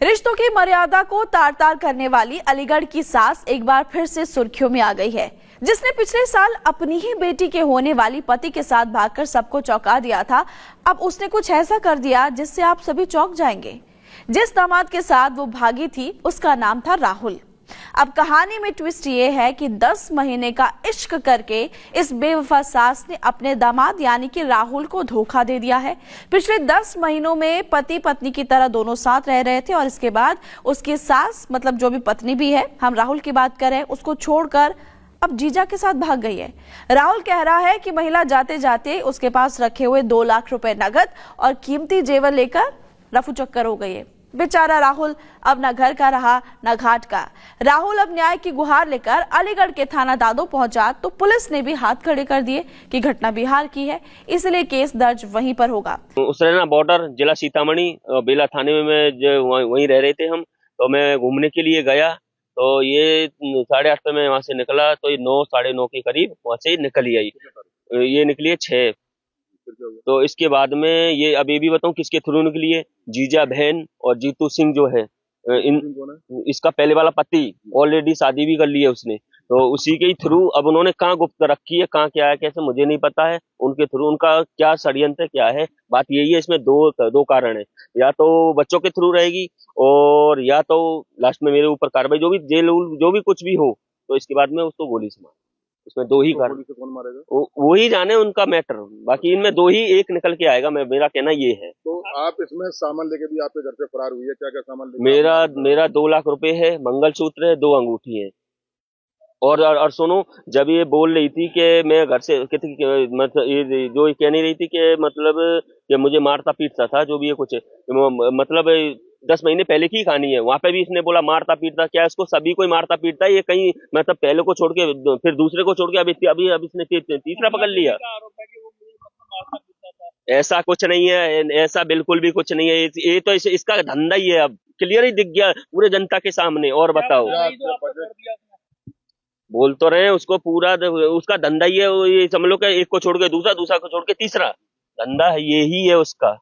रिश्तों की मर्यादा को तार तार करने वाली अलीगढ़ की सास एक बार फिर से सुर्खियों में आ गई है, जिसने पिछले साल अपनी ही बेटी के होने वाली पति के साथ भागकर सबको चौंका दिया था। अब उसने कुछ ऐसा कर दिया जिससे आप सभी चौंक जाएंगे। जिस दामाद के साथ वो भागी थी उसका नाम था राहुल। अब कहानी में ट्विस्ट ये है कि 10 महीने का इश्क करके इस बेवफा सास ने अपने दामाद यानी कि राहुल को धोखा दे दिया है। पिछले 10 महीनों में पति पत्नी की तरह दोनों साथ रह रहे थे और इसके बाद उसकी सास मतलब जो भी पत्नी भी है, हम राहुल की बात करें, उसको छोड़कर अब जीजा के साथ भाग गई है। राहुल कह रहा है कि महिला जाते जाते उसके पास रखे हुए 2 लाख रुपए नगद और कीमती जेवर लेकर रफू चक्कर हो गई है। बेचारा राहुल अब न घर का रहा न घाट का। राहुल अब न्याय की गुहार लेकर अलीगढ़ के थाना दादो पहुंचा तो पुलिस ने भी हाथ खड़े कर दिए कि घटना बिहार की है, इसलिए केस दर्ज वहीं पर होगा। उसरेना बॉर्डर जिला सीतामढ़ी बेला थाने में वहीं रह रहे थे हम, तो मैं घूमने के लिए गया तो ये 8:30 पे मैं वहां से निकला तो ये 9 साढ़े 9 के करीब वहां से निकली आई। ये निकली है 6। तो इसके बाद में ये अब ये भी बताऊं किसके थ्रू निकली है। जीजा बहन और जीतू सिंह जो है इसका पहले वाला पति ऑलरेडी शादी भी कर ली है उसने, तो उसी के ही थ्रू अब उन्होंने कहाँ गुप्त रखी है, कहाँ क्या है कैसे मुझे नहीं पता है। उनके थ्रू उनका क्या षड्यंत्र क्या है, बात यही है। इसमें दो कारण है, या तो बच्चों के थ्रू रहेगी और या तो लास्ट में मेरे ऊपर कार्रवाई जो भी जेल जो भी कुछ भी हो, तो इसके बाद में उसको गोली से मार। इसमें 2 ही कारण, कौन मारेगा वो ही जाने उनका मैटर। बाकी इनमें 2 ही एक निकल के आएगा, मेरा कहना ये है। तो आप इसमें सामान लेके भी आपके घर से फरार हुई है, क्या क्या सामान लेके? मेरा 2 लाख रुपए है, मंगलसूत्र है, 2 अंगूठी है। और सुनो, जब ये बोल रही थी कि मैं घर से मतलब ये जो कह नहीं रही थी कि मतलब कि मुझे मारता पीटता था, जो भी है कुछ मतलब 10 महीने पहले की कहानी है। वहां पे भी इसने बोला मारता पीटता, क्या इसको सभी कोई मारता पीटता है? ये कहीं मतलब पहले को छोड़ के फिर दूसरे को छोड़ के अब इसने तीसरा पकड़ लिया। ऐसा कुछ नहीं है, ऐसा बिल्कुल भी कुछ नहीं है। ये तो इसका धंधा ही है, अब क्लियर ही दिख गया पूरे जनता के सामने। और बताओ, बोल तो रहे हैं उसको पूरा उसका धंधा ही है। ये समझ लो कि एक को छोड़ के दूसरा को छोड़ के तीसरा, धंधा यही है उसका।